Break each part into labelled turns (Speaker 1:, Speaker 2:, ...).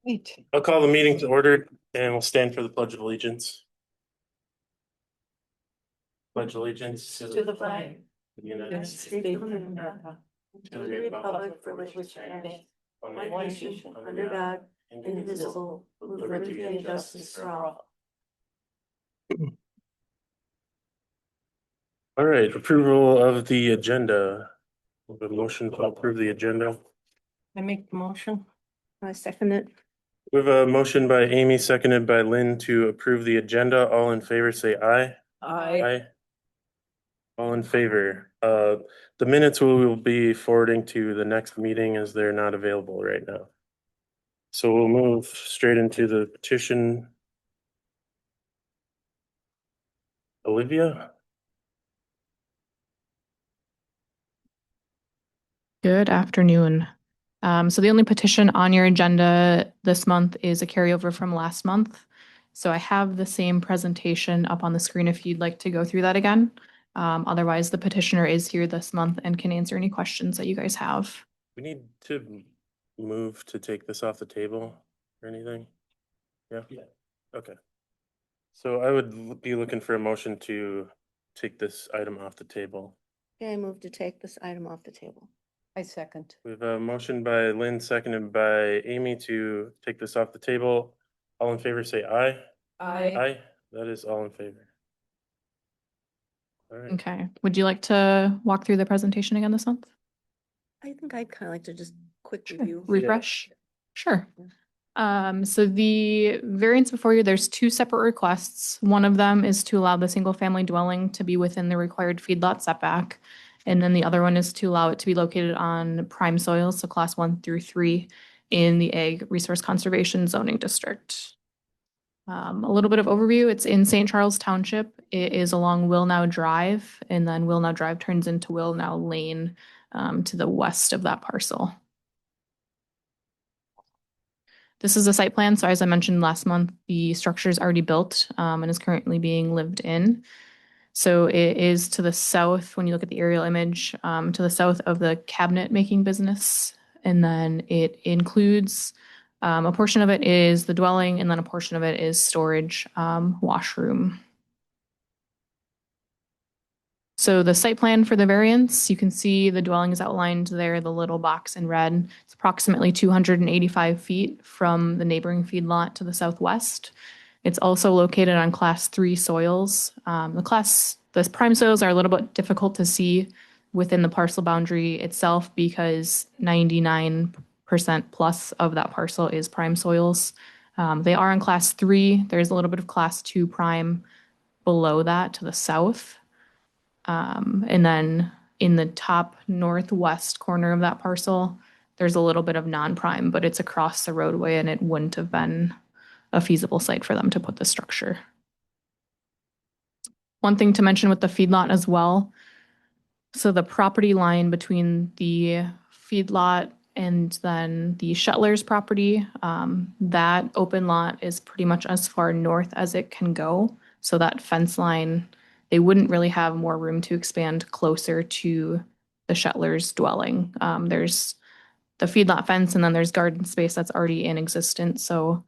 Speaker 1: Neat.
Speaker 2: I'll call the meeting to order and we'll stand for the Pledge of Allegiance. Pledge allegiance to
Speaker 1: To the flag.
Speaker 2: the United
Speaker 1: United
Speaker 2: States,
Speaker 1: States of America.
Speaker 2: to
Speaker 1: To the republic for which it stands, one nation, under God, indivisible, with liberty and justice for all.
Speaker 2: All right, approval of the agenda. The motion to approve the agenda.
Speaker 1: I make the motion.
Speaker 3: I second it.
Speaker 2: We have a motion by Amy, seconded by Lynn to approve the agenda. All in favor, say aye. Aye. All in favor. The minutes we will be forwarding to the next meeting as they're not available right now. So we'll move straight into the petition. Olivia?
Speaker 4: Good afternoon. So the only petition on your agenda this month is a carryover from last month. So I have the same presentation up on the screen if you'd like to go through that again. Otherwise, the petitioner is here this month and can answer any questions that you guys have.
Speaker 2: We need to move to take this off the table or anything? Yeah? Okay. So I would be looking for a motion to take this item off the table.
Speaker 3: Okay, I move to take this item off the table.
Speaker 1: I second.
Speaker 2: We have a motion by Lynn, seconded by Amy to take this off the table. All in favor, say aye. Aye. That is all in favor. All right.
Speaker 4: Okay. Would you like to walk through the presentation again this month?
Speaker 3: I think I'd kind of like to just quick
Speaker 4: Sure.
Speaker 3: review.
Speaker 4: Refresh? Sure.
Speaker 3: Yeah.
Speaker 4: So the variance before you, there's two separate requests. One of them is to allow the single family dwelling to be within the required feedlot setback. And then the other one is to allow it to be located on prime soils, so class 1 through 3 in the Ag Resource Conservation Zoning District. A little bit of overview. It's in St. Charles Township. It is along Willnow Drive, and then Willnow Drive turns into Willnow Lane to the west of that parcel. This is a site plan. So as I mentioned last month, the structure is already built and is currently being lived in. So it is to the south, when you look at the aerial image, to the south of the cabinet making business. And then it includes a portion of it is the dwelling, and then a portion of it is storage, washroom. So the site plan for the variance, you can see the dwelling is outlined there, the little box in red. It's approximately 285 feet from the neighboring feedlot to the southwest. It's also located on class 3 soils. The prime soils are a little bit difficult to see within the parcel boundary itself because 99% plus of that parcel is prime soils. They are in class 3. There's a little bit of class 2 prime below that to the south. And then in the top northwest corner of that parcel, there's a little bit of non-prime, but it's across the roadway and it wouldn't have been a feasible site for them to put the structure. One thing to mention with the feedlot as well. So the property line between the feedlot and then the Shetler's property, that open lot is pretty much as far north as it can go. So that fence line, they wouldn't really have more room to expand closer to the Shetler's dwelling. There's the feedlot fence and then there's garden space that's already in existence. So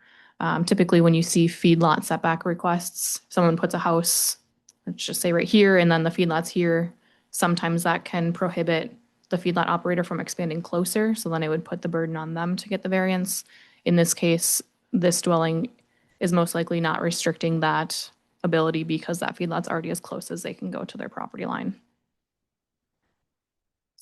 Speaker 4: typically when you see feedlot setback requests, someone puts a house, let's just say right here, and then the feedlot's here. Sometimes that can prohibit the feedlot operator from expanding closer. So then it would put the burden on them to get the variance. In this case, this dwelling is most likely not restricting that ability because that feedlot's already as close as they can go to their property line.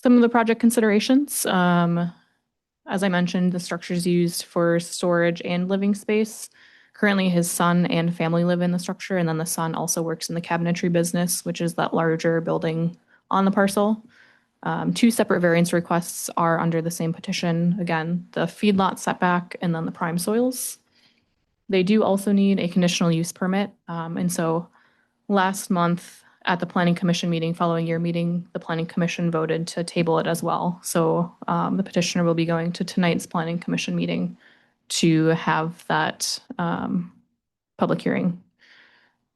Speaker 4: Some of the project considerations, as I mentioned, the structure is used for storage and living space. Currently, his son and family live in the structure, and then the son also works in the cabinetry business, which is that larger building on the parcel. Two separate variance requests are under the same petition. Again, the feedlot setback and then the prime soils. They do also need a conditional use permit. And so last month at the Planning Commission meeting, following your meeting, the Planning Commission voted to table it as well. So the petitioner will be going to tonight's Planning Commission meeting to have that public hearing.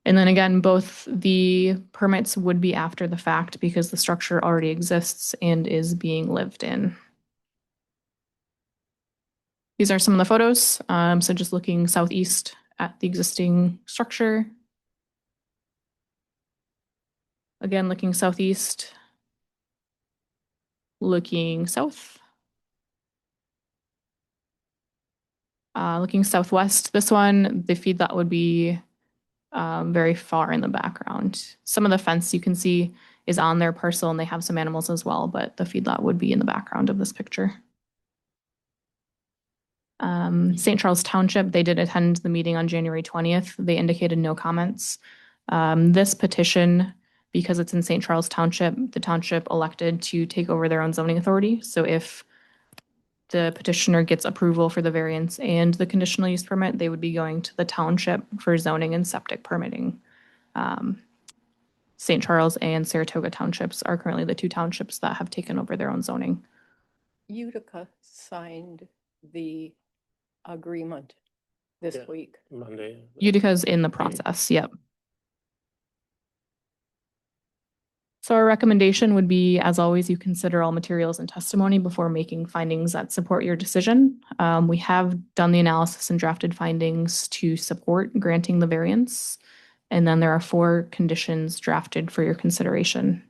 Speaker 4: And then again, both the permits would be after the fact because the structure already exists and is being lived in. These are some of the photos. So just looking southeast at the existing structure. Again, looking southeast. Looking south. Looking southwest. This one, the feedlot would be very far in the background. Some of the fence you can see is on their parcel and they have some animals as well, but the feedlot would be in the background of this picture. St. Charles Township, they did attend the meeting on January 20th. They indicated no comments. This petition, because it's in St. Charles Township, the township elected to take over their own zoning authority. So if the petitioner gets approval for the variance and the conditional use permit, they would be going to the township for zoning and septic permitting. St. Charles and Saratoga Townships are currently the two townships that have taken over their own zoning.
Speaker 5: Utica signed the agreement this
Speaker 2: Yeah.
Speaker 5: week.
Speaker 2: Monday.
Speaker 4: Utica's in the process, yep. So our recommendation would be, as always, you consider all materials and testimony before making findings that support your decision. We have done the analysis and drafted findings to support granting the variance. And then there are 4 conditions drafted for your consideration.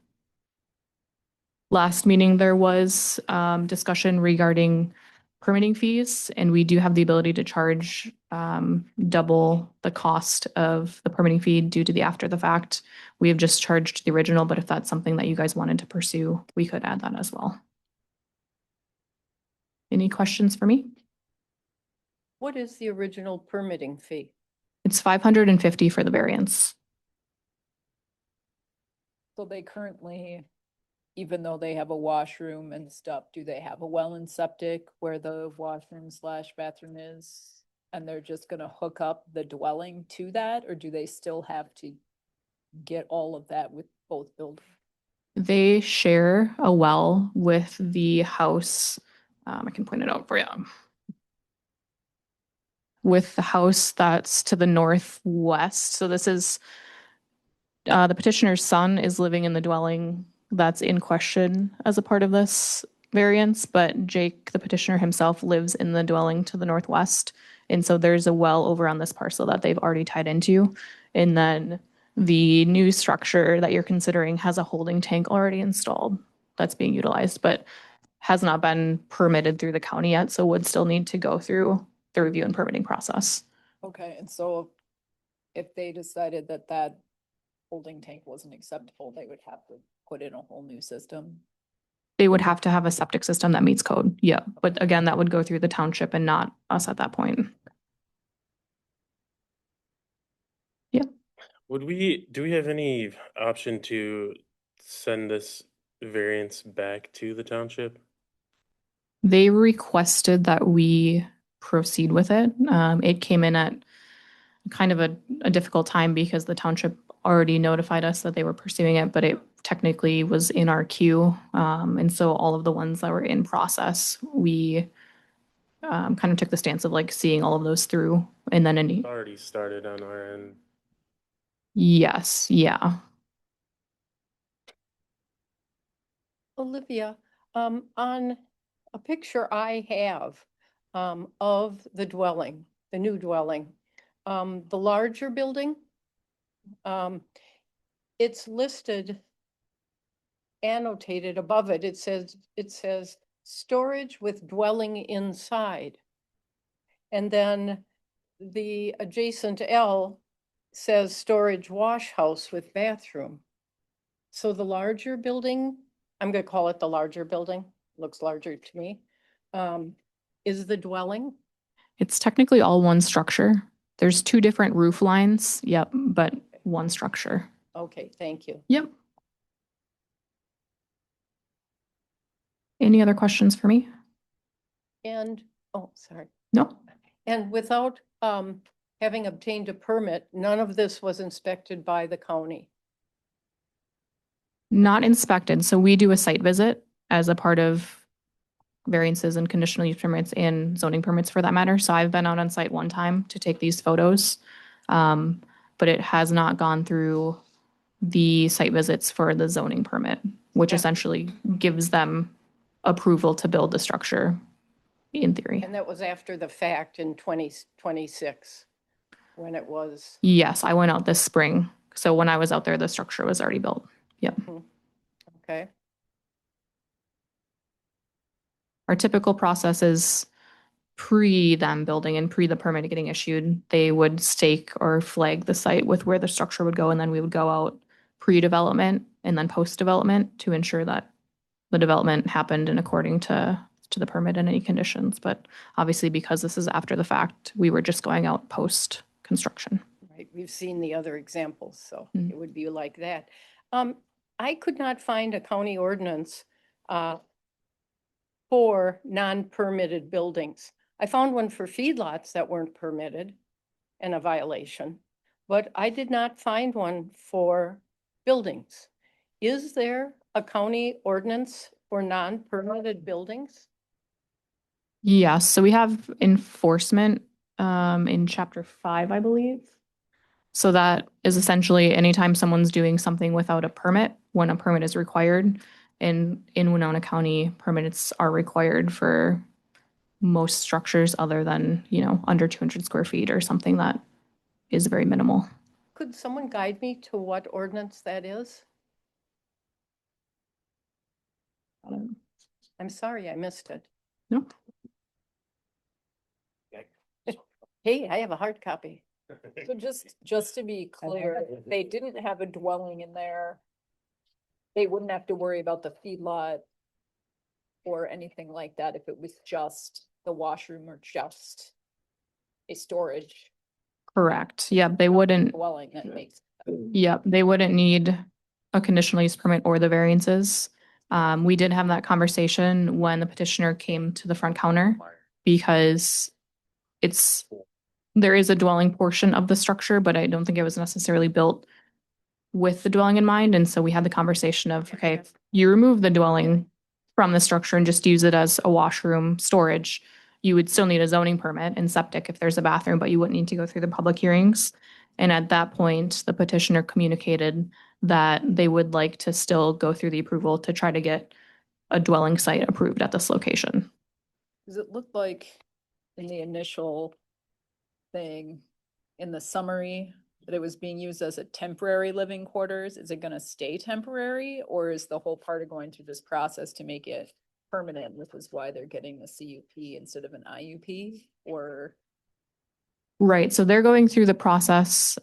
Speaker 4: Last meeting, there was discussion regarding permitting fees, and we do have the ability to charge double the cost of the permitting fee due to the after the fact. We have just charged the original, but if that's something that you guys wanted to pursue, we could add that as well. Any questions for me?
Speaker 5: What is the original permitting fee?
Speaker 4: It's $550 for the variance.
Speaker 6: So they currently, even though they have a washroom and stuff, do they have a well and septic where the washroom / bathroom is? And they're just gonna hook up the dwelling to that, or do they still have to get all of that with both buildings?
Speaker 4: They share a well with the house. I can point it out for you. With the house that's to the northwest. So this is the petitioner's son is living in the dwelling that's in question as a part of this variance, but Jake, the petitioner himself, lives in the dwelling to the northwest. And so there's a well over on this parcel that they've already tied into. And then the new structure that you're considering has a holding tank already installed that's being utilized, but has not been permitted through the county yet, so would still need to go through the review and permitting process.
Speaker 6: Okay, and so if they decided that that holding tank wasn't acceptable, they would have to put in a whole new system?
Speaker 4: They would have to have a septic system that meets code, yeah. But again, that would go through the township and not us at that point. Yeah.
Speaker 2: Do we have any option to send this variance back to the township?
Speaker 4: They requested that we proceed with it. It came in at kind of a difficult time because the township already notified us that they were pursuing it, but it technically was in our queue. And so all of the ones that were in process, we kind of took the stance of like seeing all of those through and then any.
Speaker 2: Already started on our end.
Speaker 4: Yes, yeah.
Speaker 5: Olivia, on a picture I have of the dwelling, the new dwelling, the larger building, it's listed, annotated above it. It says storage with dwelling inside. And then the adjacent L says storage wash house with bathroom. So the larger building, I'm gonna call it the larger building, looks larger to me, is the dwelling?
Speaker 4: It's technically all one structure. There's 2 different roof lines, yep, but one structure.
Speaker 5: Okay, thank you.
Speaker 4: Yep. Any other questions for me?
Speaker 5: And, oh, sorry.
Speaker 4: No.
Speaker 5: And without having obtained a permit, none of this was inspected by the county.
Speaker 4: Not inspected. So we do a site visit as a part of variances and conditional use permits and zoning permits for that matter. So I've been out on site one time to take these photos. But it has not gone through the site visits for the zoning permit, which
Speaker 5: Yeah.
Speaker 4: essentially gives them approval to build the structure in theory.
Speaker 5: And that was after the fact in 2026, when it was,
Speaker 4: Yes, I went out this spring. So when I was out there, the structure was already built. Yep.
Speaker 5: okay,
Speaker 4: Our typical process is pre them building and pre the permit getting issued, they would stake or flag the site with where the structure would go, and then we would go out pre-development and then post-development to ensure that the development happened in according to the permit and any conditions. But obviously, because this is after the fact, we were just going out post-construction.
Speaker 5: right, we've seen the other examples, so
Speaker 4: Mm.
Speaker 5: it would be like that. I could not find a county ordinance for non-permitted buildings. I found one for feedlots that weren't permitted and a violation, but I did not find one for buildings. Is there a county ordinance for non-permitted buildings?
Speaker 4: Yes, so we have enforcement in chapter 5, I believe. So that is essentially anytime someone's doing something without a permit, when a permit is required. And in Winona County, permits are required for most structures other than, under 200 square feet or something that is very minimal.
Speaker 5: Could someone guide me to what ordinance that is? I'm sorry, I missed it.
Speaker 4: No.
Speaker 5: Hey, I have a hard copy.
Speaker 6: So just to be clear, if they didn't have a dwelling in there, they wouldn't have to worry about the feedlot or anything like that if it was just the washroom or just a storage
Speaker 4: Correct. Yeah, they wouldn't.
Speaker 6: dwelling that makes.
Speaker 4: Yep, they wouldn't need a conditional use permit or the variances. We did have that conversation when the petitioner came to the front counter because there is a dwelling portion of the structure, but I don't think it was necessarily built with the dwelling in mind. And so we had the conversation of, okay, if you remove the dwelling from the structure and just use it as a washroom storage, you would still need a zoning permit and septic if there's a bathroom, but you wouldn't need to go through the public hearings. And at that point, the petitioner communicated that they would like to still go through the approval to try to get a dwelling site approved at this location.
Speaker 6: Does it look like in the initial thing, in the summary, that it was being used as a temporary living quarters? Is it gonna stay temporary, or is the whole part of going through this process to make it permanent, which is why they're getting the CUP instead of an IUP, or?
Speaker 4: Right, so they're going through the process.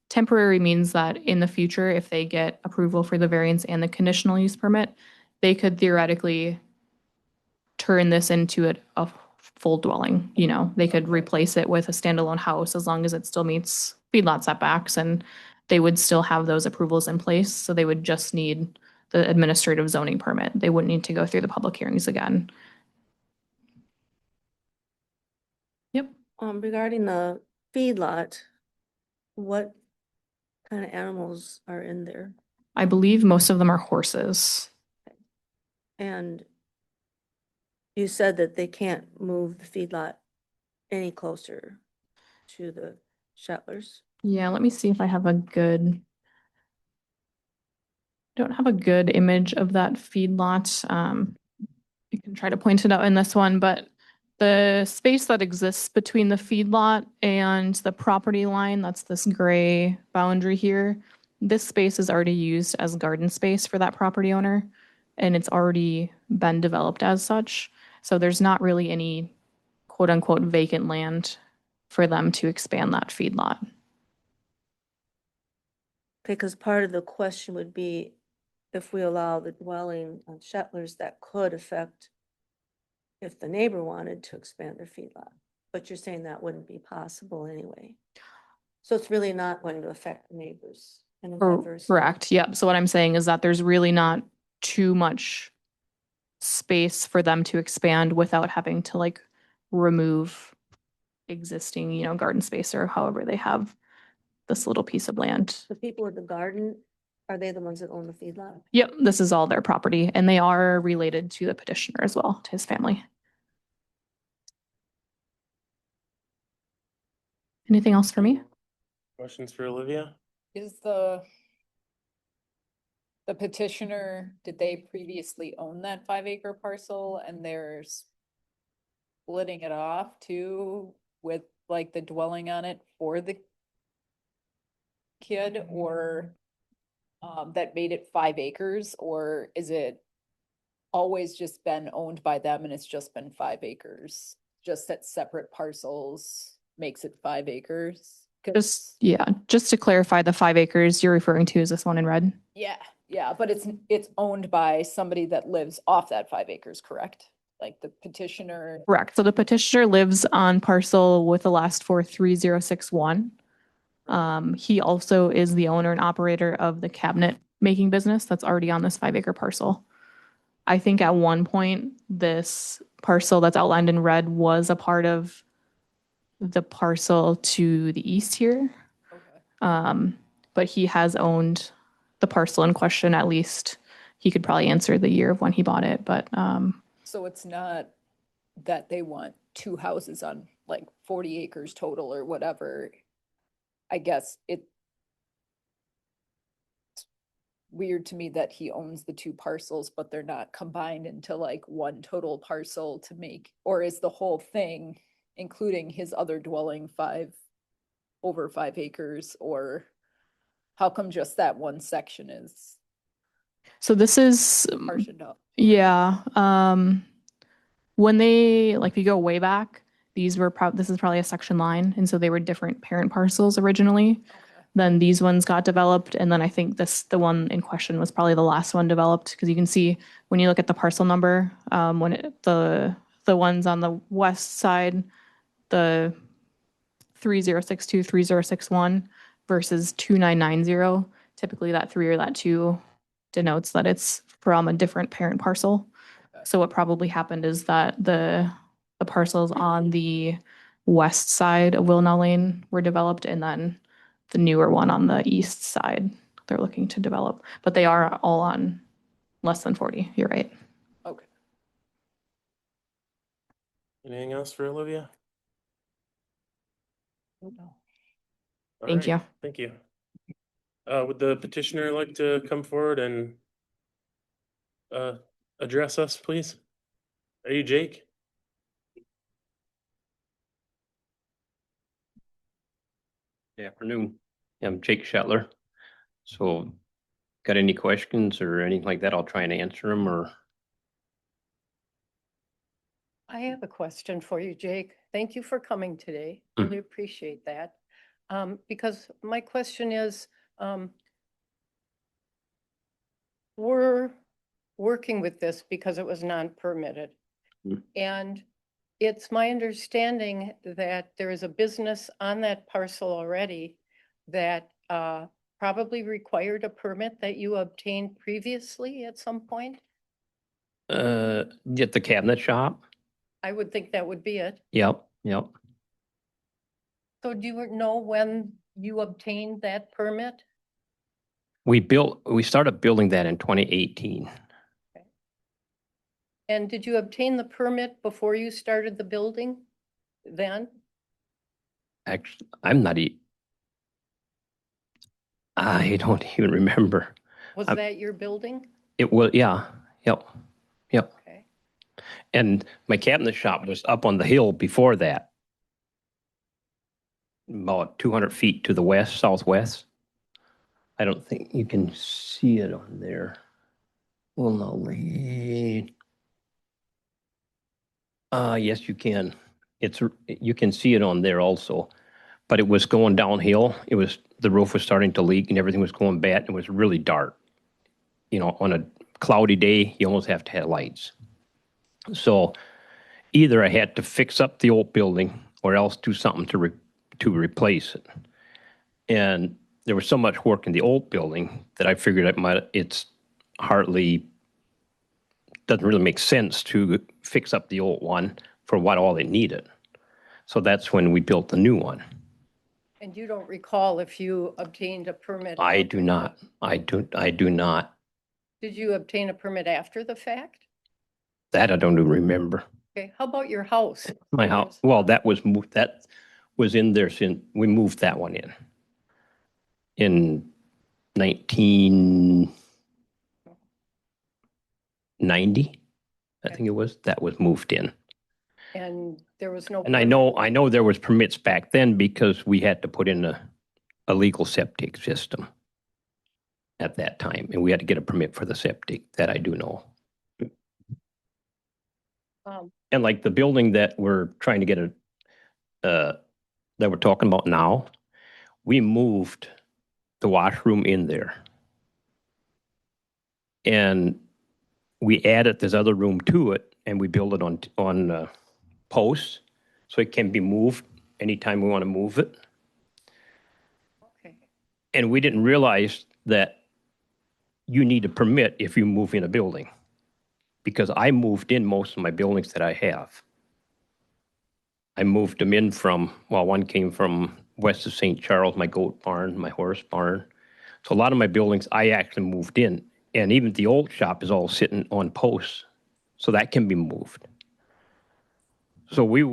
Speaker 4: Temporary means that in the future, if they get approval for the variance and the conditional use permit, they could theoretically turn this into a full dwelling, they could replace it with a standalone house as long as it still meets feedlot setbacks, and they would still have those approvals in place. So they would just need the administrative zoning permit. They wouldn't need to go through the public hearings again. Yep.
Speaker 3: Regarding the feedlot, what kind of animals are in there?
Speaker 4: I believe most of them are horses.
Speaker 3: And you said that they can't move the feedlot any closer to the Shettlers.
Speaker 4: Yeah, let me see if I have don't have a good image of that feedlot. I can try to point it out in this one, but the space that exists between the feedlot and the property line, that's this gray boundary here. This space is already used as garden space for that property owner, and it's already been developed as such. So there's not really any quote unquote vacant land for them to expand that feedlot.
Speaker 3: Because part of the question would be if we allow the dwelling on Shettlers, that could affect if the neighbor wanted to expand their feedlot. But you're saying that wouldn't be possible anyway. So it's really not going to affect the neighbors. And vice versa.
Speaker 4: Correct. Yep. So what I'm saying is that there's really not too much space for them to expand without having to remove existing, garden space or however they have this little piece of land.
Speaker 3: The people with the garden, are they the ones that own the feedlot?
Speaker 4: Yep, this is all their property, and they are related to the petitioner as well, to his family. Anything else for me?
Speaker 2: Questions for Olivia?
Speaker 6: Is the petitioner, did they previously own that 5-acre parcel and there's splitting it off too with like the dwelling on it for the kid, or that made it 5 acres, or is it always just been owned by them and it's just been 5 acres? Just that separate parcels makes it 5 acres? 'Cause-
Speaker 4: Just to clarify, the 5 acres you're referring to is this one in red?
Speaker 6: Yeah, but it's owned by somebody that lives off that 5 acres, correct? Like the petitioner.
Speaker 4: Correct. So the petitioner lives on parcel with the last four 3061. He also is the owner and operator of the cabinet making business that's already on this 5 acre parcel. I think at one point, this parcel that's outlined in red was a part of the parcel to the east here.
Speaker 6: Okay.
Speaker 4: But he has owned the parcel in question, at least he could probably answer the year of when he bought it, but
Speaker 6: So it's not that they want 2 houses on like 40 acres total or whatever. I guess it's weird to me that he owns the 2 parcels, but they're not combined into like one total parcel to make, or is the whole thing, including his other dwelling, over 5 acres, or how come just that one section is
Speaker 4: so this is,
Speaker 6: partitioned up?
Speaker 4: yeah, when they, like, if you go way back, this is probably a section line, and so they were different parent parcels originally.
Speaker 6: Okay.
Speaker 4: Then these ones got developed, and then I think the one in question was probably the last one developed, because you can see when you look at the parcel number, the ones on the west side, the 3062, 3061 versus 2990, typically that 3 or that 2 denotes that it's from a different parent parcel.
Speaker 6: Okay.
Speaker 4: So what probably happened is that the parcels on the west side of Wilnow Lane were developed, and then the newer one on the east side they're looking to develop. But they are all on less than 40. You're right.
Speaker 6: Okay.
Speaker 2: Anything else for Olivia?
Speaker 6: No.
Speaker 2: All
Speaker 4: Thank
Speaker 2: right,
Speaker 4: you.
Speaker 2: Thank you. Would the petitioner like to come forward and address us, please? Are you Jake?
Speaker 7: Good afternoon. I'm Jake Shetler. So got any questions or anything like that? I'll try and answer them, or
Speaker 5: I have a question for you, Jake. Thank you for coming today.
Speaker 7: Mm.
Speaker 5: Really appreciate that. Because my question is, we're working with this because it was non-permitted.
Speaker 7: Mm.
Speaker 5: And it's my understanding that there is a business on that parcel already that probably required a permit that you obtained previously at some point.
Speaker 7: get the cabinet shop.
Speaker 5: I would think that would be it.
Speaker 7: Yep.
Speaker 5: So do you know when you obtained that permit?
Speaker 7: We started building that in 2018.
Speaker 5: And did you obtain the permit before you started the building then?
Speaker 7: Actually, I don't even remember.
Speaker 5: Was that your building?
Speaker 7: It was, yeah, yep.
Speaker 5: Okay.
Speaker 7: And my cabinet shop was up on the hill before that. About 200 feet to the west, southwest. I don't think you can see it on there. Well, no, Lane. Yes, you can. You can see it on there also, but it was going downhill. The roof was starting to leak and everything was going bad. It was really dark. You know, on a cloudy day, you almost have to have lights. So either I had to fix up the old building or else do something to replace it. And there was so much work in the old building that I figured it's hardly doesn't really make sense to fix up the old one for what all it needed. So that's when we built the new one.
Speaker 5: And you don't recall if you obtained a permit?
Speaker 7: I do not. I do not.
Speaker 5: Did you obtain a permit after the fact?
Speaker 7: That I don't even remember.
Speaker 5: Okay, how about your house?
Speaker 7: My house, well, that was moved, that was in there since, we moved that one in 1990, I think it was, that was moved in.
Speaker 5: And there was no.
Speaker 7: And I know there was permits back then because we had to put in a legal septic system at that time, and we had to get a permit for the septic, that I do know. And like the building that we're trying to get that we're talking about now, we moved the washroom in there. And we added this other room to it, and we built it on posts, so it can be moved anytime we want to move it.
Speaker 5: Okay.
Speaker 7: And we didn't realize that you need a permit if you move in a building, because I moved in most of my buildings that I have. I moved them in from, well, one came from west of St. Charles, my goat barn, my horse barn. So a lot of my buildings, I actually moved in. And even the old shop is all sitting on posts, so that can be moved. So we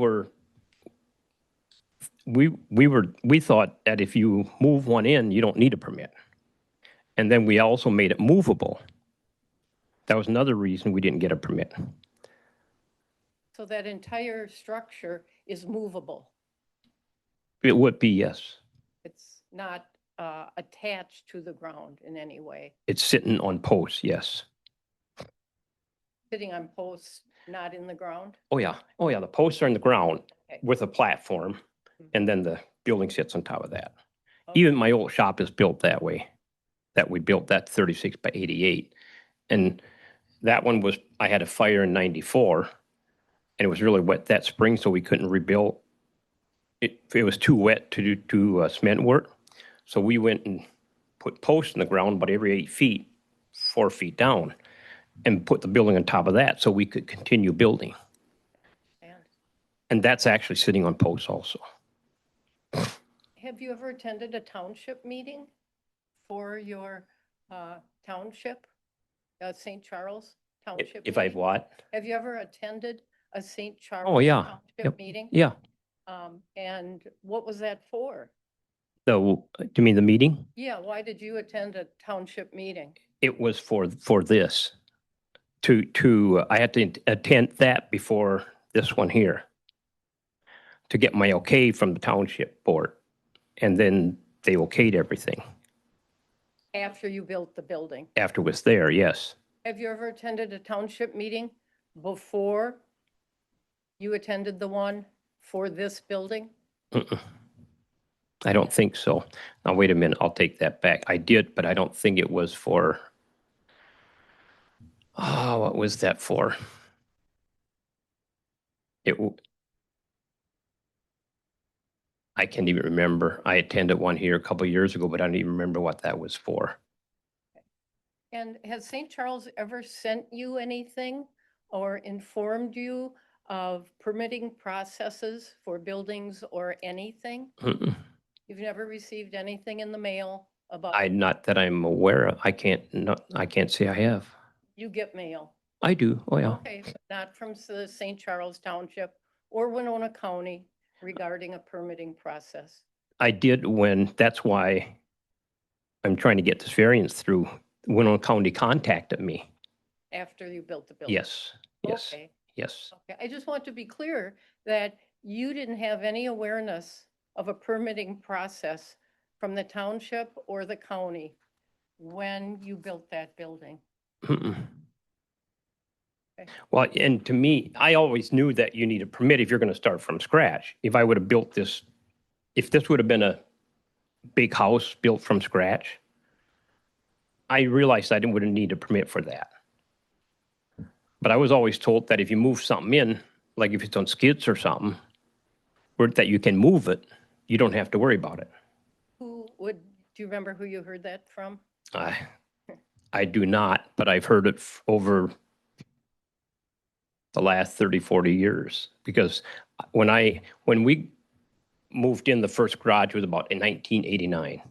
Speaker 7: thought that if you move one in, you don't need a permit. And then we also made it movable. That was another reason we didn't get a permit.
Speaker 5: So that entire structure is movable.
Speaker 7: It would be, yes.
Speaker 5: It's not attached to the ground in any way.
Speaker 7: It's sitting on posts, yes.
Speaker 5: Sitting on posts, not in the ground?
Speaker 7: Oh, yeah. Oh, yeah. The posts are in the ground
Speaker 5: Okay.
Speaker 7: with a platform, and then the building sits on top of that.
Speaker 5: Okay.
Speaker 7: Even my old shop is built that way, that we built that 36 by 88. And that one was, I had a fire in 94, and it was really wet that spring, so we couldn't rebuild. It was too wet to do cement work. So we went and put posts in the ground about every 8 feet, 4 feet down, and put the building on top of that so we could continue building. And that's actually sitting on posts also.
Speaker 5: Have you ever attended a township meeting for your township, St. Charles Township?
Speaker 7: If I've
Speaker 5: meeting?
Speaker 7: what?
Speaker 5: Have you ever attended a St. Charles?
Speaker 7: Oh, yeah.
Speaker 5: Township
Speaker 7: Yep.
Speaker 5: meeting?
Speaker 7: Yeah.
Speaker 5: And what was that for?
Speaker 7: So, do you mean the meeting?
Speaker 5: Yeah, why did you attend a township meeting?
Speaker 7: It was for this. I had to attend that before this one here to get my okay from the township board. And then they okayed everything
Speaker 5: After you built the building?
Speaker 7: after it was there, yes.
Speaker 5: Have you ever attended a township meeting before you attended the one for this building?
Speaker 7: Mm-mm. I don't think so. Now, wait a minute, I'll take that back. I did, but I don't think it was for, what was that for? I can't even remember. I attended one here a couple of years ago, but I don't even remember what that was for.
Speaker 5: And has St. Charles ever sent you anything or informed you of permitting processes for buildings or anything?
Speaker 7: Mm-mm.
Speaker 5: You've never received anything in the mail about?
Speaker 7: Not that I'm aware of. I can't say I have.
Speaker 5: You get mail?
Speaker 7: I do. Oh, yeah.
Speaker 5: Okay, but not from the St. Charles Township or Winona County regarding a permitting process?
Speaker 7: I did that's why I'm trying to get this variance through. Winona County contacted me.
Speaker 5: After you built the building?
Speaker 7: Yes, yes,
Speaker 5: Okay.
Speaker 7: yes.
Speaker 5: Okay, I just want to be clear that you didn't have any awareness of a permitting process from the township or the county when you built that building.
Speaker 7: Mm-mm.
Speaker 5: Okay.
Speaker 7: Well, and to me, I always knew that you need a permit if you're going to start from scratch. If I would have built this, if this would have been a big house built from scratch, I realized I wouldn't need a permit for that. But I was always told that if you move something in, like if it's on skids or something, or that you can move it, you don't have to worry about it.
Speaker 5: Do you remember who you heard that from?
Speaker 7: I do not, but I've heard it over the last 30, 40 years. Because when we moved in, the first garage was about in 1989.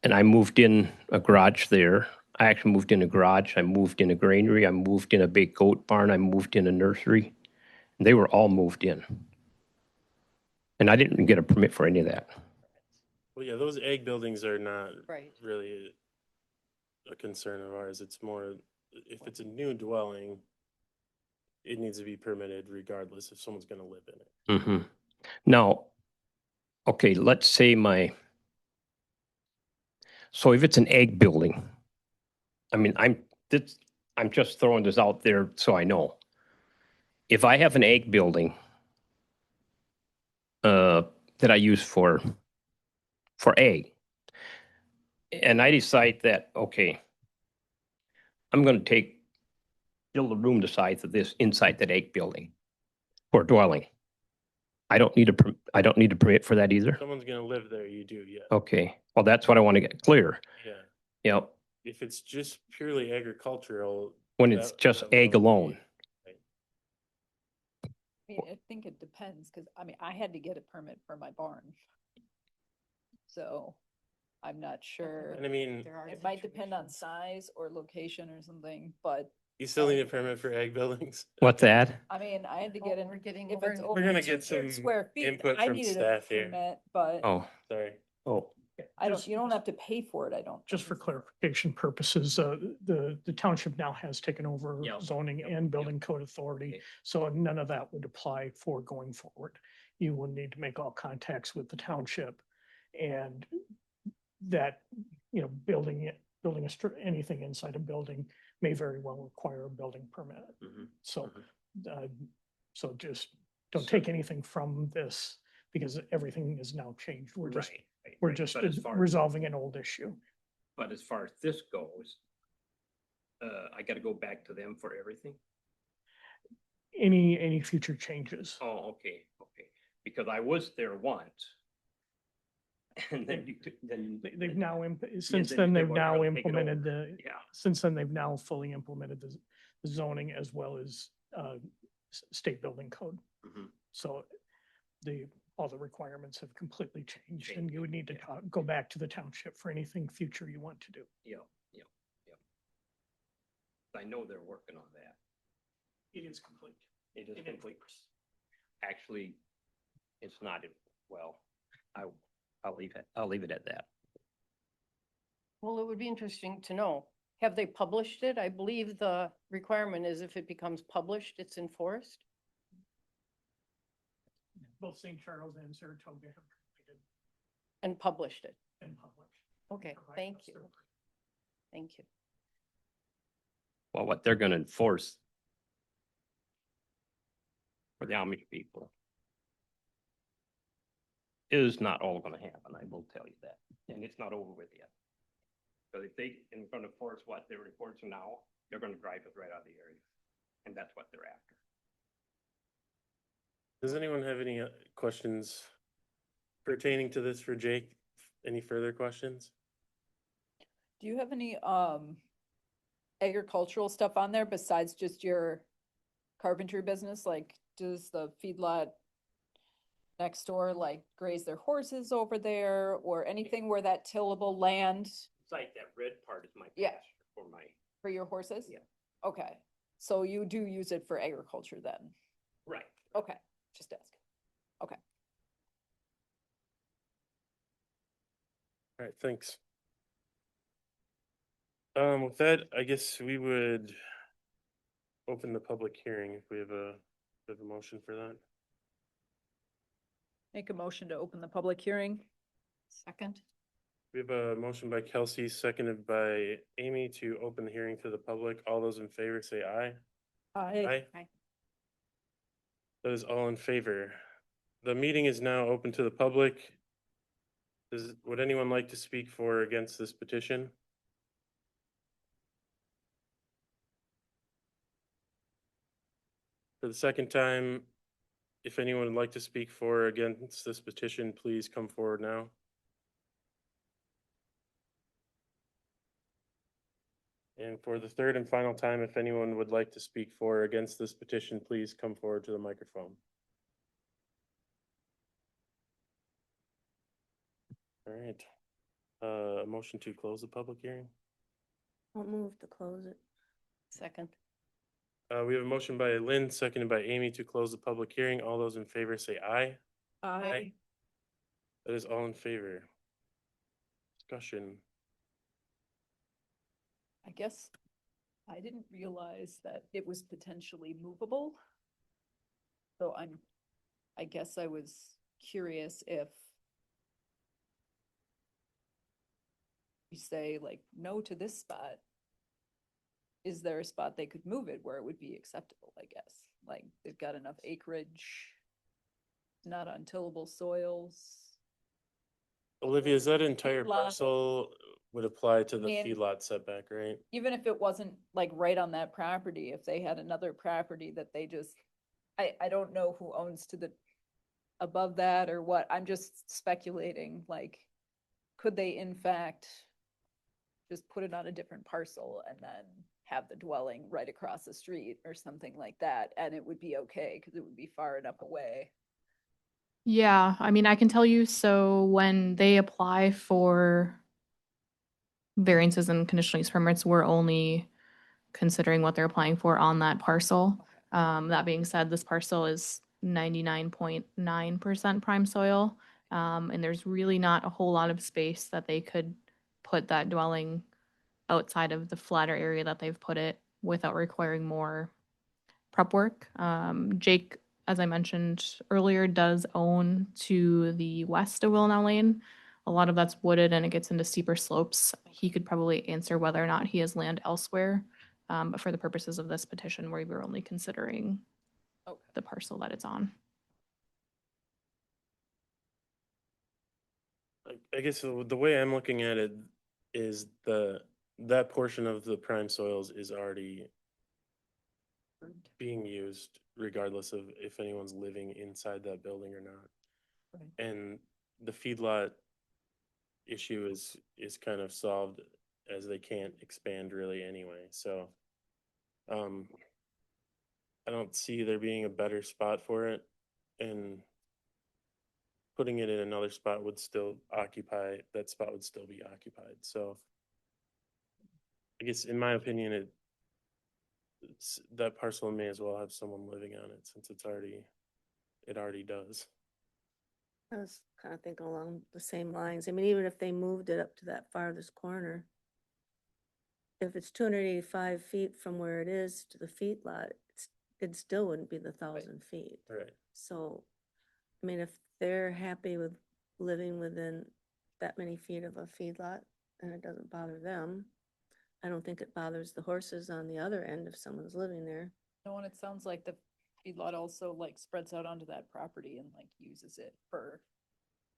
Speaker 7: And I moved in a garage there. I actually moved in a garage. I moved in a granary. I moved in a big goat barn. I moved in a nursery. And they were all moved in. And I didn't get a permit for any of that.
Speaker 2: Well, yeah, those egg buildings are not
Speaker 5: Right.
Speaker 2: really a concern of ours. It's more if it's a new dwelling, it needs to be permitted regardless if someone's gonna live in it.
Speaker 7: Mm-hmm. Now, okay, let's say so if it's an egg building, I mean, I'm just throwing this out there so I know. If I have an egg building that I use for egg, and I decide that, okay, I'm going to build a room the size of this inside that egg building for dwelling. I don't need a permit for that either.
Speaker 2: If someone's gonna live there, you do, yeah.
Speaker 7: Okay, well, that's what I want to get clear.
Speaker 2: Yeah.
Speaker 7: Yep,
Speaker 2: If it's just purely agricultural.
Speaker 7: when it's just
Speaker 2: that
Speaker 7: egg
Speaker 2: won't be-
Speaker 7: alone.
Speaker 6: I mean, I think it depends, because I mean, I had to get a permit for my barn. So I'm not sure.
Speaker 2: And I mean,
Speaker 6: It might depend on size or location or something, but
Speaker 2: you still need a permit for egg buildings.
Speaker 7: What's that?
Speaker 6: I mean, I had to get in,
Speaker 5: We're getting
Speaker 6: if
Speaker 5: over
Speaker 6: it's
Speaker 5: into-
Speaker 6: over
Speaker 2: We're gonna
Speaker 6: 200
Speaker 2: get some
Speaker 6: square feet,
Speaker 2: input
Speaker 6: I
Speaker 2: from
Speaker 6: needed a
Speaker 2: staff here.
Speaker 6: permit, but
Speaker 7: Oh,
Speaker 2: Sorry.
Speaker 7: oh,
Speaker 6: I don't,
Speaker 8: Just-
Speaker 6: you don't have to pay for it, I don't.
Speaker 8: Just for
Speaker 6: think.
Speaker 8: clarification purposes, the township now has taken over
Speaker 7: Yep,
Speaker 8: zoning
Speaker 7: yep,
Speaker 8: and
Speaker 7: yep.
Speaker 8: building code authority.
Speaker 7: Okay.
Speaker 8: So none of that would apply for going forward. You will need to make all contacts with the township. And that, you know, anything inside a building may very well require a building permit.
Speaker 7: Mhm,
Speaker 8: So,
Speaker 7: mhm.
Speaker 8: so just don't take anything from this because everything is now changed. We're just
Speaker 7: But as far-
Speaker 8: resolving an old issue.
Speaker 7: But as far as this goes, I gotta go back to them for everything?
Speaker 8: Any future changes.
Speaker 7: Oh, okay, because I was there once. And then
Speaker 8: They've now,
Speaker 7: since
Speaker 8: then
Speaker 7: they
Speaker 8: they've
Speaker 7: were
Speaker 8: now
Speaker 7: gonna take it
Speaker 8: implemented
Speaker 7: over.
Speaker 8: the,
Speaker 7: Yeah,
Speaker 8: since then they've now fully implemented the zoning as well as state building code.
Speaker 7: mhm.
Speaker 8: So all the requirements have completely changed and
Speaker 7: Changed,
Speaker 8: you would need to
Speaker 7: yeah.
Speaker 8: go back to the township for anything future you want to do.
Speaker 7: Yeah. I know they're working on that.
Speaker 8: It is complete.
Speaker 7: It is
Speaker 8: It is.
Speaker 7: complete. Actually, it's not, well, I'll leave it at that.
Speaker 5: Well, it would be interesting to know, have they published it? I believe the requirement is if it becomes published, it's enforced.
Speaker 8: Both St. Charles and Saratoga have completed
Speaker 5: And published it.
Speaker 8: and published.
Speaker 5: Okay,
Speaker 8: Provide
Speaker 5: thank
Speaker 8: us
Speaker 5: you,
Speaker 8: their-
Speaker 5: thank you.
Speaker 7: Well, what they're gonna enforce for the Amish people is not all gonna happen, I will tell you that, and it's not over with yet. But if they are gonna force what they're enforcing now, they're gonna drive us right out of the area, and that's what they're after.
Speaker 2: Does anyone have any questions pertaining to this for Jake? Any further questions?
Speaker 6: Do you have any agricultural stuff on there besides just your carpentry business? Like, does the feedlot next door like graze their horses over there or anything where that tillable land
Speaker 7: It's like that red part is my
Speaker 6: Yeah.
Speaker 7: pasture for my,
Speaker 6: for your horses?
Speaker 7: Yeah.
Speaker 6: Okay, so you do use it for agriculture then?
Speaker 7: right.
Speaker 6: Okay, just ask.
Speaker 2: All right, thanks. With that, I guess we would open the public hearing if we have a motion for that.
Speaker 6: Make a motion to open the public hearing.
Speaker 5: Second,
Speaker 2: We have a motion by Kelsey, seconded by Amy to open the hearing to the public. All those in favor say aye. Aye.
Speaker 5: Aye.
Speaker 2: That is all in favor. The meeting is now open to the public. Would anyone like to speak for or against this petition? For the second time, if anyone would like to speak for or against this petition, please come forward now. And for the third and final time, if anyone would like to speak for or against this petition, please come forward to the microphone. All right. A motion to close the public hearing.
Speaker 3: I'll move to close it.
Speaker 5: second,
Speaker 2: We have a motion by Lynn, seconded by Amy to close the public hearing. All those in favor say aye. Aye. That is all in favor. Discussion.
Speaker 6: I guess I didn't realize that it was potentially movable. So I guess I was curious if you say like no to this spot, is there a spot they could move it where it would be acceptable, I guess? Like they've got enough acreage, not on tillable soils.
Speaker 2: Olivia, is that entire
Speaker 6: Feedlot.
Speaker 2: parcel would apply to the
Speaker 6: And-
Speaker 2: feedlot setback, right?
Speaker 6: Even if it wasn't like right on that property, if they had another property that they just, I don't know who owns to the, above that or what, I'm just speculating, like, could they in fact just put it on a different parcel and then have the dwelling right across the street or something like that, and it would be okay, because it would be far enough away?
Speaker 4: Yeah, I mean, I can tell you, so when they apply for variances and conditional use permits, we're only considering what they're applying for on that parcel. That being said, this parcel is 99.9% prime soil. And there's really not a whole lot of space that they could put that dwelling outside of the flatter area that they've put it without requiring more prep work. Jake, as I mentioned earlier, does own to the west of Wilnow Lane. A lot of that's wooded and it gets into steeper slopes. He could probably answer whether or not he has land elsewhere. But for the purposes of this petition, we were only considering
Speaker 6: Okay.
Speaker 4: the parcel that it's on.
Speaker 2: I guess the way I'm looking at it is that portion of the prime soils is already being used regardless of if anyone's living inside that building or not.
Speaker 6: Right.
Speaker 2: And the feedlot issue is kind of solved as they can't expand really anyway. So I don't see there being a better spot for it, and putting it in another spot would still occupy, that spot would still be occupied. So I guess in my opinion, that parcel may as well have someone living on it since it already does.
Speaker 3: I was kind of thinking along the same lines. I mean, even if they moved it up to that farthest corner, if it's 285 feet from where it is to the feedlot, it still wouldn't be the 1,000 feet.
Speaker 2: Right.
Speaker 3: So, I mean, if they're happy with living within that many feet of a feedlot and it doesn't bother them, I don't think it bothers the horses on the other end if someone's living there.
Speaker 6: No, and it sounds like the feedlot also like spreads out onto that property and like uses it for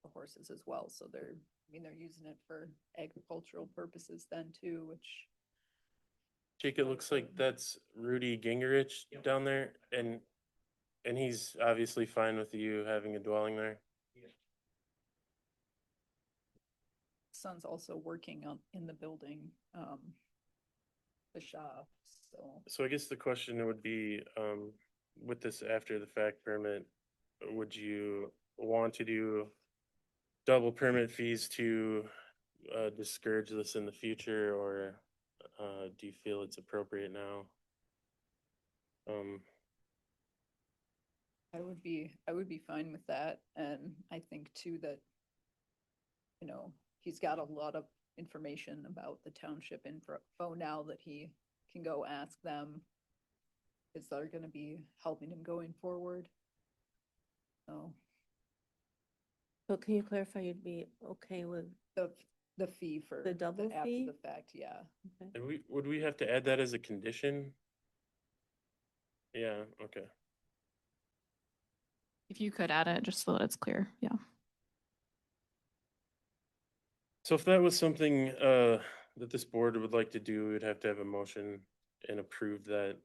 Speaker 6: the horses as well, so they're using it for agricultural purposes then too, which.
Speaker 2: Jake, it looks like that's Rudy Gingerich down there, and he's obviously fine with you having a dwelling there.
Speaker 6: Son's also working on, in the building, the shop, so.
Speaker 2: So I guess the question would be, with this after the fact permit, would you want to do double permit fees to discourage this in the future, or do you feel it's appropriate now?
Speaker 6: I would be fine with that, and I think too that, he's got a lot of information about the township info now that he can go ask them, because they're gonna be helping him going forward. So,
Speaker 3: So can you clarify you'd be okay with,
Speaker 6: the fee for.
Speaker 3: The double
Speaker 6: after
Speaker 3: fee?
Speaker 6: the fact, yeah.
Speaker 3: okay.
Speaker 2: And would we have to add that as a condition? Yeah, okay.
Speaker 4: If you could add it, just so that it's clear, yeah.
Speaker 2: So if that was something that this board would like to do, we would have to have a motion and approve that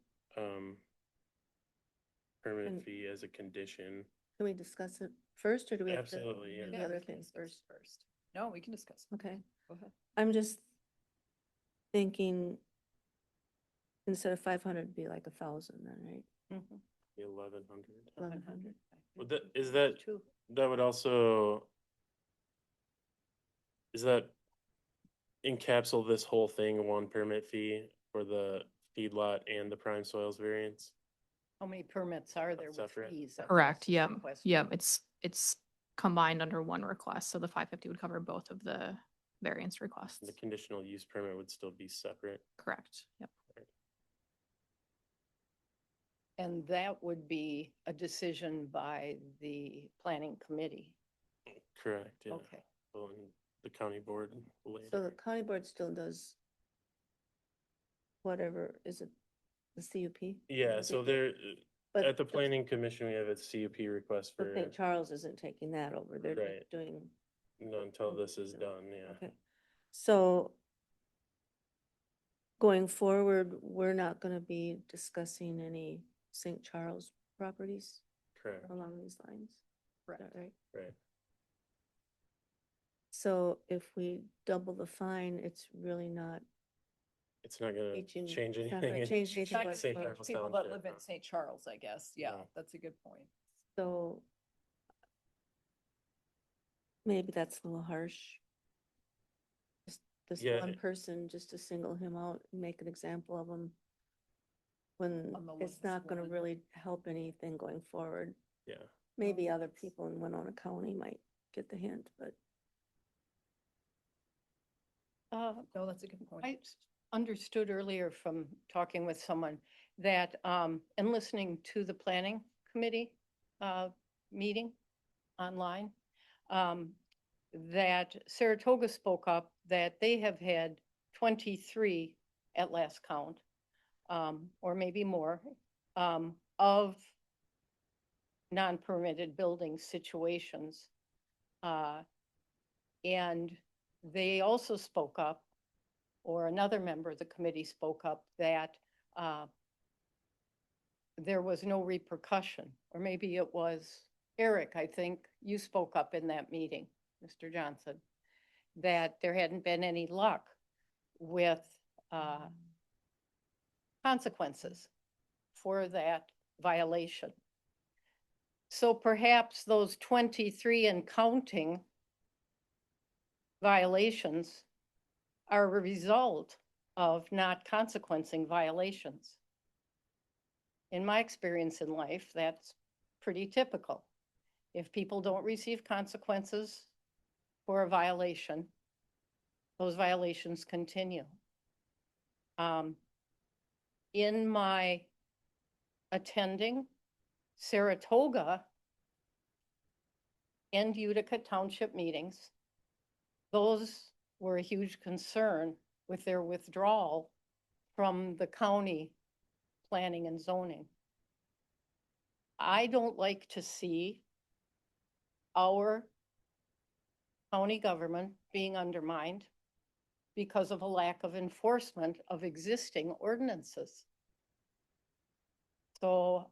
Speaker 2: permit
Speaker 3: And-
Speaker 2: fee as a condition.
Speaker 3: Can we discuss it first or do we have to?
Speaker 2: Absolutely, yeah.
Speaker 3: do
Speaker 6: Yeah,
Speaker 3: The other
Speaker 6: we can
Speaker 3: things
Speaker 6: discuss
Speaker 3: first.
Speaker 6: first. No, we can discuss.
Speaker 3: Okay.
Speaker 6: Go ahead.
Speaker 3: I'm just thinking instead of 500, it'd be like 1,000 then, right?
Speaker 6: Mhm.
Speaker 2: 1,100.
Speaker 3: 1,100.
Speaker 2: Would that
Speaker 6: Two.
Speaker 2: that would also, is that encapsulate this whole thing, one permit fee for the feedlot and the prime soils variance?
Speaker 5: How many permits are there with
Speaker 2: Separate.
Speaker 5: fees? I
Speaker 4: Correct,
Speaker 5: guess is the
Speaker 4: yep,
Speaker 5: question.
Speaker 4: yep, it's combined under one request, so the 550 would cover both of the variance requests.
Speaker 2: The conditional use permit would still be separate.
Speaker 4: Correct, yep.
Speaker 5: And that would be a decision by the planning committee.
Speaker 2: Correct, yeah.
Speaker 5: Okay.
Speaker 2: Well, and the county board
Speaker 3: So
Speaker 2: later.
Speaker 3: the county board still does whatever, is it the CUP?
Speaker 2: Yeah, so there,
Speaker 3: But
Speaker 2: at the planning commission, we have a CUP request
Speaker 3: But
Speaker 2: for,
Speaker 3: St. Charles isn't taking that over. They're
Speaker 2: Right.
Speaker 3: just doing.
Speaker 2: no, until this is done, yeah.
Speaker 3: Okay, so going forward, we're not gonna be discussing any St. Charles properties
Speaker 2: Correct,
Speaker 3: along these lines? Is that right?
Speaker 2: right.
Speaker 3: So if we double the fine, it's really not
Speaker 2: It's not gonna
Speaker 3: Aging-
Speaker 2: change
Speaker 3: it's not
Speaker 2: anything.
Speaker 3: gonna
Speaker 2: in
Speaker 3: change anything
Speaker 6: Not
Speaker 3: but
Speaker 2: St.
Speaker 3: for-
Speaker 2: Charles
Speaker 6: People that
Speaker 2: Township,
Speaker 6: live in
Speaker 2: no.
Speaker 6: St. Charles, I guess. Yeah,
Speaker 2: No.
Speaker 6: that's a good point.
Speaker 3: So maybe that's a little harsh. Just this
Speaker 2: Yeah.
Speaker 3: one person, just to single him out, and make an example of him. When
Speaker 6: On the
Speaker 3: it's
Speaker 6: lowest
Speaker 3: not gonna
Speaker 6: one.
Speaker 3: really help anything going forward.
Speaker 2: Yeah,
Speaker 3: Maybe other people in Winona County might get the hint, but
Speaker 6: No, that's a good point.
Speaker 5: I understood earlier from talking with someone that, and listening to the planning committee meeting online, that Saratoga spoke up that they have had 23 at last count, or maybe more, of non-permitted building situations. And they also spoke up, or another member of the committee spoke up, that there was no repercussion, or maybe it was Eric, I think you spoke up in that meeting, Mr. Johnson, that there hadn't been any luck with consequences for that violation. So perhaps those 23 and counting violations are a result of not consequencing violations. In my experience in life, that's pretty typical. If people don't receive consequences for a violation, those violations continue. In my attending Saratoga and Utica Township meetings, those were a huge concern with their withdrawal from the county planning and zoning. I don't like to see our county government being undermined because of a lack of enforcement of existing ordinances. So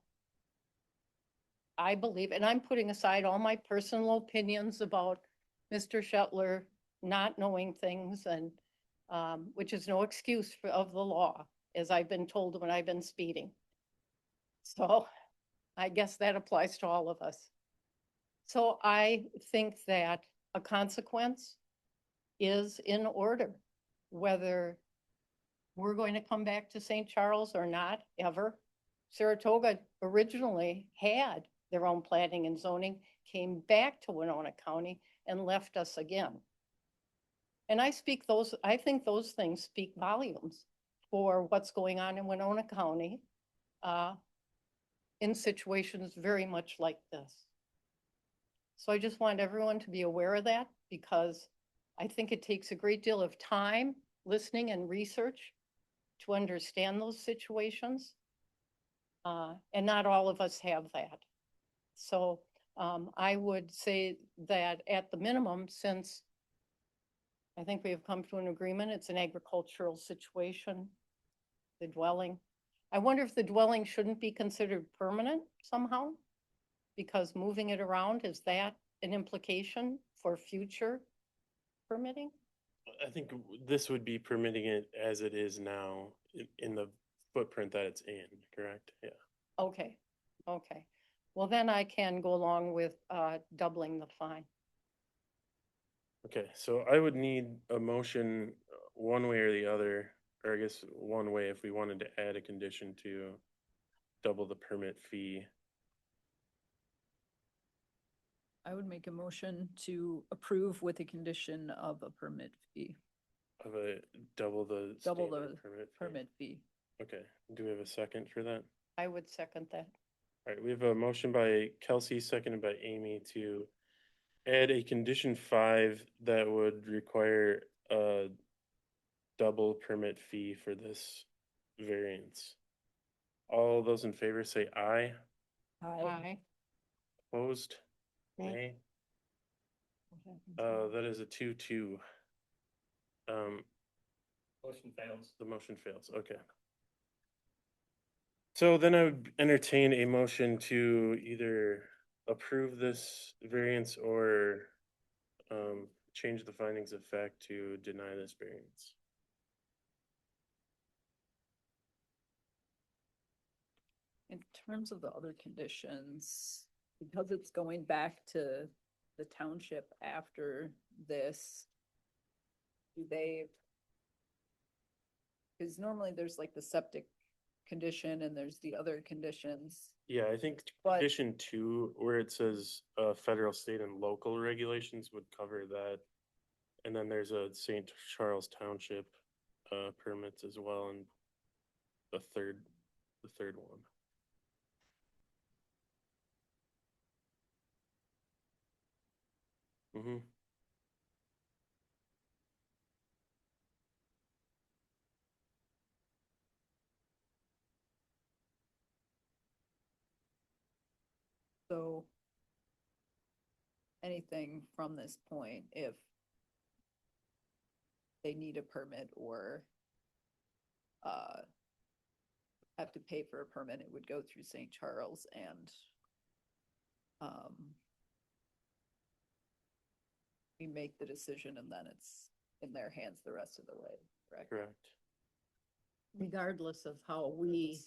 Speaker 5: I believe, and I'm putting aside all my personal opinions about Mr. Shetler not knowing things, and which is no excuse of the law, as I've been told when I've been speeding. So I guess that applies to all of us. So I think that a consequence is in order, whether we're going to come back to St. Charles or not, ever. Saratoga originally had their own planning and zoning, came back to Winona County and left us again. And I think those things speak volumes for what's going on in Winona County in situations very much like this. So I just want everyone to be aware of that, because I think it takes a great deal of time, listening and research to understand those situations. And not all of us have that. So I would say that at the minimum, since I think we have come to an agreement, it's an agricultural situation, the dwelling. I wonder if the dwelling shouldn't be considered permanent somehow? Because moving it around, is that an implication for future permitting?
Speaker 2: I think this would be permitting it as it is now in the footprint that it's in, correct? Yeah.
Speaker 5: Okay, okay. Well, then I can go along with doubling the fine.
Speaker 2: Okay, so I would need a motion one way or the other, or I guess one way if we wanted to add a condition to double the permit fee.
Speaker 6: I would make a motion to approve with the condition of a permit fee,
Speaker 2: Of a double the
Speaker 6: Double
Speaker 2: standard
Speaker 6: the
Speaker 2: permit fee.
Speaker 6: permit fee.
Speaker 2: Okay, do we have a second for that?
Speaker 5: I would second that.
Speaker 2: All right, we have a motion by Kelsey, seconded by Amy to add a condition 5 that would require a double permit fee for this variance. All those in favor say aye.
Speaker 5: Aye.
Speaker 2: Opposed?
Speaker 3: Nay.
Speaker 2: Nay. That is a 2-2.
Speaker 9: Motion fails.
Speaker 2: The motion fails, okay. So then I would entertain a motion to either approve this variance or change the findings of fact to deny this variance.
Speaker 6: In terms of the other conditions, because it's going back to the township after this, do they? Because normally there's like the septic condition and there's the other conditions.
Speaker 2: Yeah, I think
Speaker 6: But-
Speaker 2: condition 2, where it says federal, state, and local regulations would cover that. And then there's a St. Charles Township permits as well, and the third one. Mm-hmm.
Speaker 6: So anything from this point, if they need a permit or have to pay for a permit, it would go through St. Charles and we make the decision and then it's in their hands the rest of the way, correct?
Speaker 2: Correct.
Speaker 5: Regardless of how we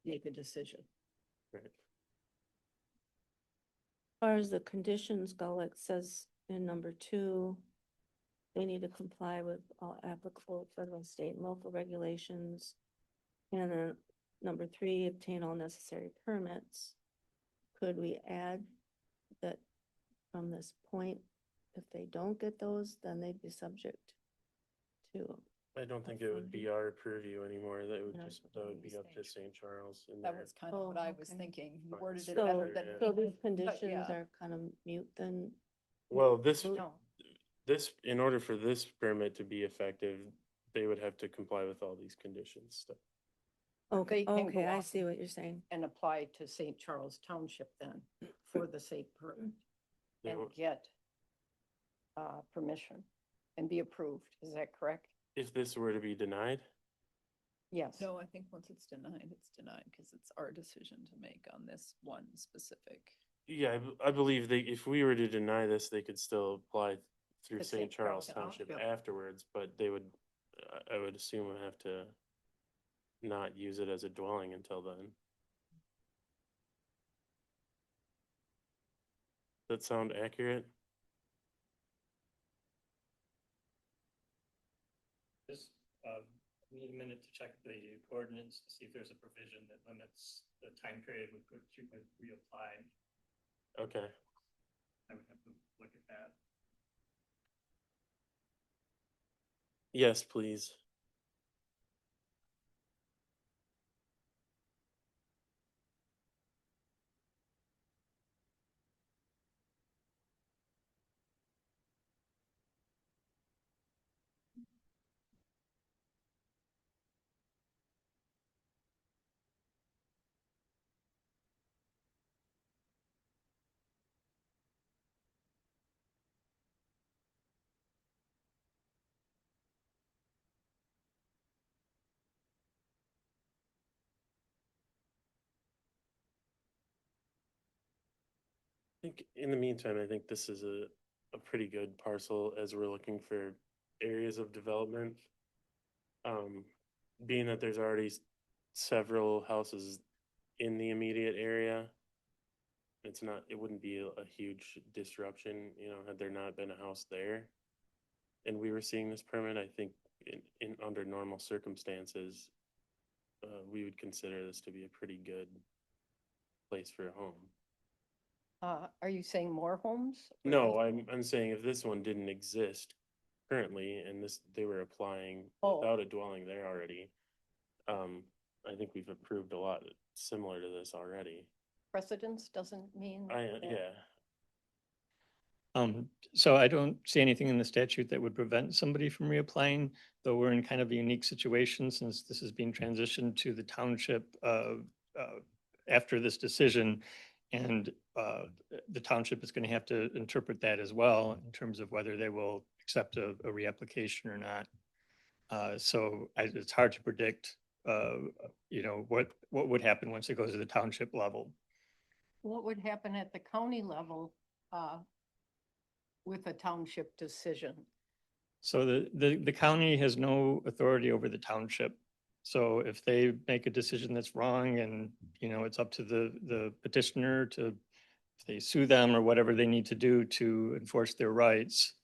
Speaker 5: make a decision.
Speaker 2: Right.
Speaker 3: As far as the conditions go, like it says in number 2, they need to comply with all applicable federal, state, and local regulations. And then number 3, obtain all necessary permits. Could we add that from this point, if they don't get those, then they'd be subject to?
Speaker 2: I don't think it would be our purview anymore. That would
Speaker 3: No,
Speaker 2: that would be up to St. Charles. And
Speaker 6: That
Speaker 2: their-
Speaker 6: was kind of what I was
Speaker 3: okay.
Speaker 6: thinking. You
Speaker 2: Fine.
Speaker 6: worded it
Speaker 3: So,
Speaker 6: better than.
Speaker 3: so
Speaker 6: me,
Speaker 3: these conditions
Speaker 6: yeah.
Speaker 3: are kind of mute then?
Speaker 2: Well, this,
Speaker 5: No,
Speaker 2: in order for this permit to be effective, they would have to comply with all these conditions.
Speaker 3: Okay,
Speaker 5: They can go
Speaker 3: okay, I
Speaker 5: off
Speaker 3: see what you're saying.
Speaker 5: and apply to St. Charles Township then for the safe permit
Speaker 2: They
Speaker 5: and
Speaker 2: would-
Speaker 5: get permission and be approved. Is that correct?
Speaker 2: If this were to be denied,
Speaker 5: Yes.
Speaker 6: No, I think once it's denied because it's our decision to make on this one specific.
Speaker 2: yeah, I believe if we were to deny this, they could still apply through
Speaker 5: To
Speaker 2: St.
Speaker 5: St.
Speaker 2: Charles
Speaker 5: Charles
Speaker 2: Township
Speaker 5: Township.
Speaker 2: afterwards, but they would, I would assume would have to not use it as a dwelling until then. That sound accurate?
Speaker 9: Just, need a minute to check the ordinance to see if there's a provision that limits the time period with which you could reapply.
Speaker 2: Okay.
Speaker 9: I would have to look at that.
Speaker 2: Yes, please. I think in the meantime, I think this is a pretty good parcel as we're looking for areas of development. Being that there's already several houses in the immediate area, it wouldn't be a huge disruption, had there not been a house there. And we were seeing this permit, I think in under normal circumstances, we would consider this to be a pretty good place for a home.
Speaker 5: Are you saying more homes? or
Speaker 2: No,
Speaker 5: less?
Speaker 2: I'm saying if this one didn't exist currently and they were applying
Speaker 5: Oh.
Speaker 2: without a dwelling there already, I think we've approved a lot similar to this already.
Speaker 5: Precedence doesn't mean. that-
Speaker 2: Yeah.
Speaker 9: So I don't see anything in the statute that would prevent somebody from reapplying, though we're in kind of a unique situation since this is being transitioned to the township after this decision. And the township is going to have to interpret that as well in terms of whether they will accept a reapplication or not. It's hard to predict, what would happen once it goes to the township level.
Speaker 5: What would happen at the county level with a township decision?
Speaker 9: So the county has no authority over the township. So if they make a decision that's wrong and, it's up to the petitioner to, if they sue them or whatever they need to do to enforce their rights,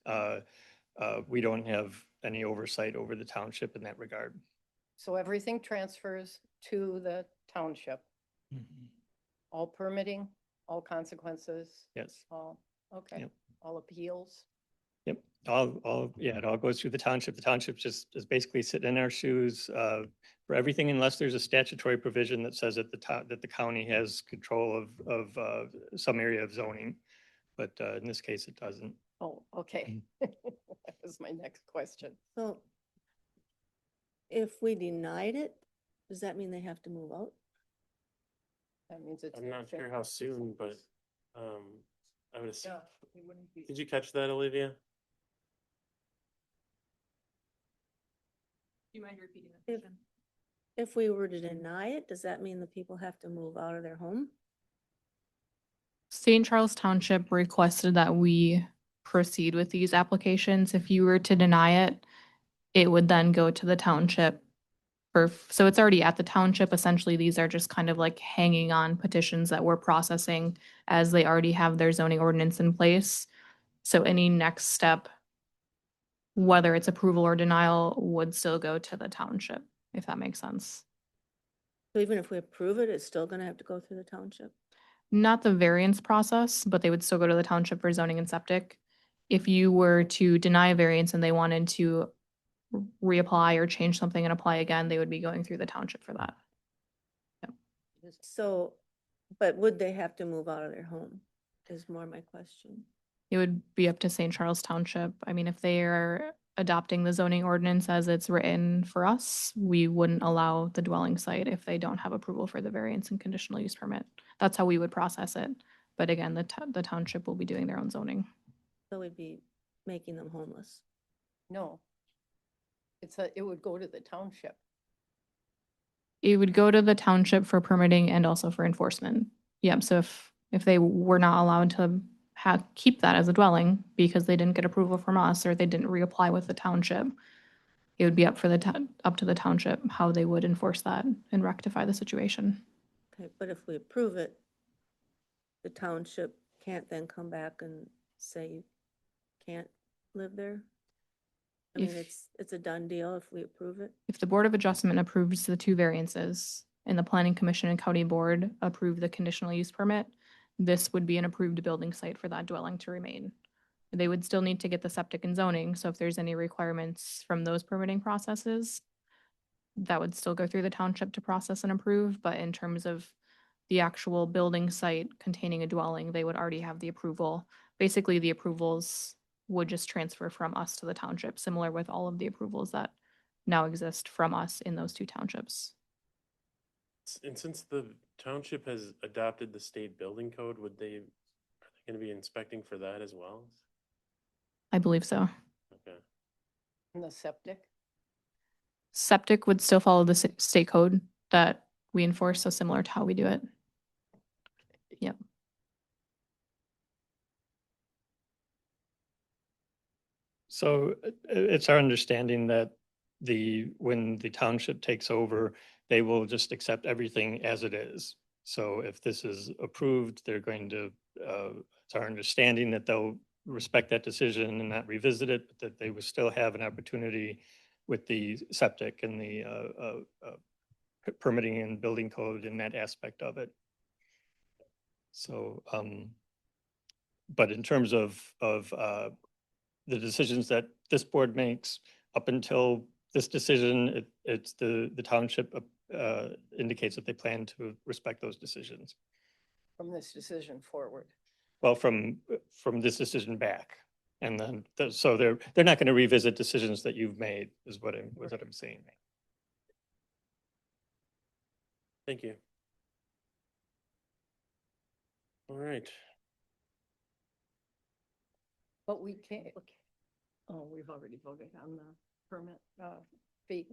Speaker 9: we don't have any oversight over the township in that regard.
Speaker 5: So everything transfers to the township, all permitting, all consequences,
Speaker 9: Yes.
Speaker 5: all, okay,
Speaker 9: Yep.
Speaker 5: all appeals.
Speaker 9: Yep, it all goes through the township. The township just is basically sitting in our shoes for everything unless there's a statutory provision that says that the county has control of some area of zoning. But in this case, it doesn't.
Speaker 5: Oh, okay. That was my next question.
Speaker 3: So if we denied it, does that mean they have to move out?
Speaker 5: That means it's.
Speaker 2: I'm not sure how soon, but I would assume.
Speaker 6: it wouldn't be.
Speaker 2: Did you catch that, Olivia?
Speaker 4: Do you mind repeating the
Speaker 3: If, if we were to deny it, does that mean the people have to move out of their home?
Speaker 4: St. Charles Township requested that we proceed with these applications. If you were to deny it, it would then go to the township. So it's already at the township. Essentially, these are just kind of like hanging on petitions that we're processing as they already have their zoning ordinance in place. So any next step, whether it's approval or denial, would still go to the township, if that makes sense.
Speaker 3: So even if we approve it, it's still gonna have to go through the township?
Speaker 4: Not the variance process, but they would still go to the township for zoning and septic. If you were to deny a variance and they wanted to reapply or change something and apply again, they would be going through the township for that.
Speaker 3: So, but would they have to move out of their home is more my question.
Speaker 4: It would be up to St. Charles Township. I mean, if they are adopting the zoning ordinance as it's written for us, we wouldn't allow the dwelling site if they don't have approval for the variance and conditional use permit. That's how we would process it. But again, the township will be doing their own zoning.
Speaker 3: So we'd be making them homeless.
Speaker 5: No. It would go to the township.
Speaker 4: It would go to the township for permitting and also for enforcement. Yep, so if they were not allowed to keep that as a dwelling because they didn't get approval from us or they didn't reapply with the township, it would be up to the township how they would enforce that and rectify the situation.
Speaker 3: Okay, but if we approve it, the township can't then come back and say you can't live there? I mean,
Speaker 4: If-
Speaker 3: it's a done deal if we approve it?
Speaker 4: If the Board of Adjustment approves the two variances and the Planning Commission and County Board approve the conditional use permit, this would be an approved building site for that dwelling to remain. They would still need to get the septic and zoning, so if there's any requirements from those permitting processes, that would still go through the township to process and approve, but in terms of the actual building site containing a dwelling, they would already have the approval. Basically, the approvals would just transfer from us to the township, similar with all of the approvals that now exist from us in those two townships.
Speaker 2: And since the township has adopted the state building code, are they gonna be inspecting for that as well?
Speaker 4: I believe so.
Speaker 2: Okay.
Speaker 5: And the septic.
Speaker 4: Septic would still follow the state code that we enforce, so similar to how we do it. Yep.
Speaker 9: So it's our understanding that when the township takes over, they will just accept everything as it is. So if this is approved, they're going to, it's our understanding that they'll respect that decision and not revisit it, but that they will still have an opportunity with the septic and the permitting and building code in that aspect of it. So, but in terms of the decisions that this board makes up until this decision, it's the township indicates that they plan to respect those decisions.
Speaker 5: From this decision forward.
Speaker 9: Well, from this decision back. And then, so they're not going to revisit decisions that you've made is what I'm saying.
Speaker 2: Thank you. All right.
Speaker 5: But we can't, oh, we've already voted on the permit, fee.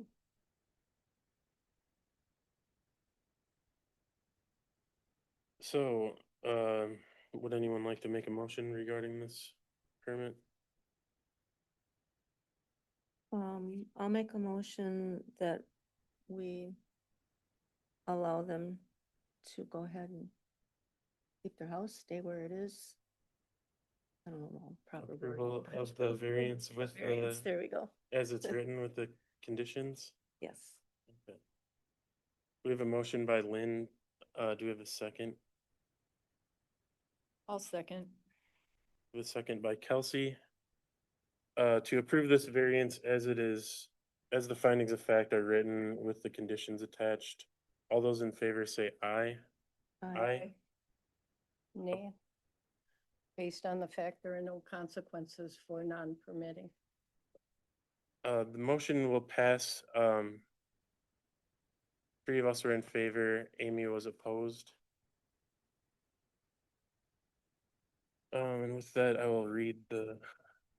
Speaker 2: So, would anyone like to make a motion regarding this permit?
Speaker 3: I'll make a motion that we allow them to go ahead and keep their house, stay where it is. I don't know, proper word.
Speaker 2: Approval of the variance with
Speaker 3: Variance,
Speaker 2: the,
Speaker 3: there we go.
Speaker 2: as it's written with the conditions?
Speaker 3: Yes.
Speaker 2: Okay. We have a motion by Lynn. Do we have a second?
Speaker 6: I'll second.
Speaker 2: We have a second by Kelsey. To approve this variance as it is, as the findings of fact are written with the conditions attached. All those in favor say aye. Aye.
Speaker 5: Nay. Based on the fact there are no consequences for non-permitting.
Speaker 2: The motion will pass. Three of us were in favor. Amy was opposed. And with that, I will read the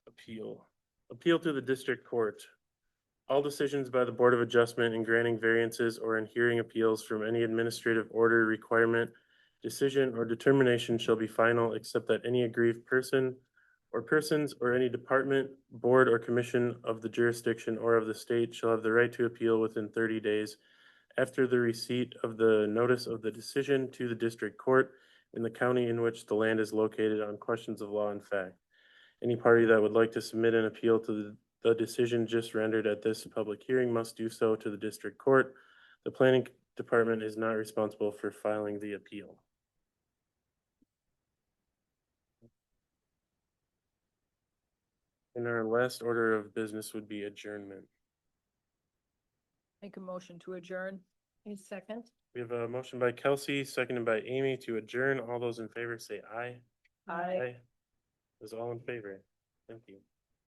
Speaker 2: appeal. Appeal to the district court. All decisions by the Board of Adjustment in granting variances or in hearing appeals from any administrative order, requirement, decision, or determination shall be final, except that any aggrieved person or persons or any department, board, or commission of the jurisdiction or of the state shall have the right to appeal within 30 days after the receipt of the notice of the decision to the district court in the county in which the land is located on questions of law and fact. Any party that would like to submit an appeal to the decision just rendered at this public hearing must do so to the district court. The planning department is not responsible for filing the appeal. And our last order of business would be adjournment.
Speaker 6: Make a motion to adjourn.
Speaker 5: A second?
Speaker 2: We have a motion by Kelsey, seconded by Amy to adjourn. All those in favor say aye.
Speaker 5: Aye.
Speaker 2: Is all in favor? Thank you.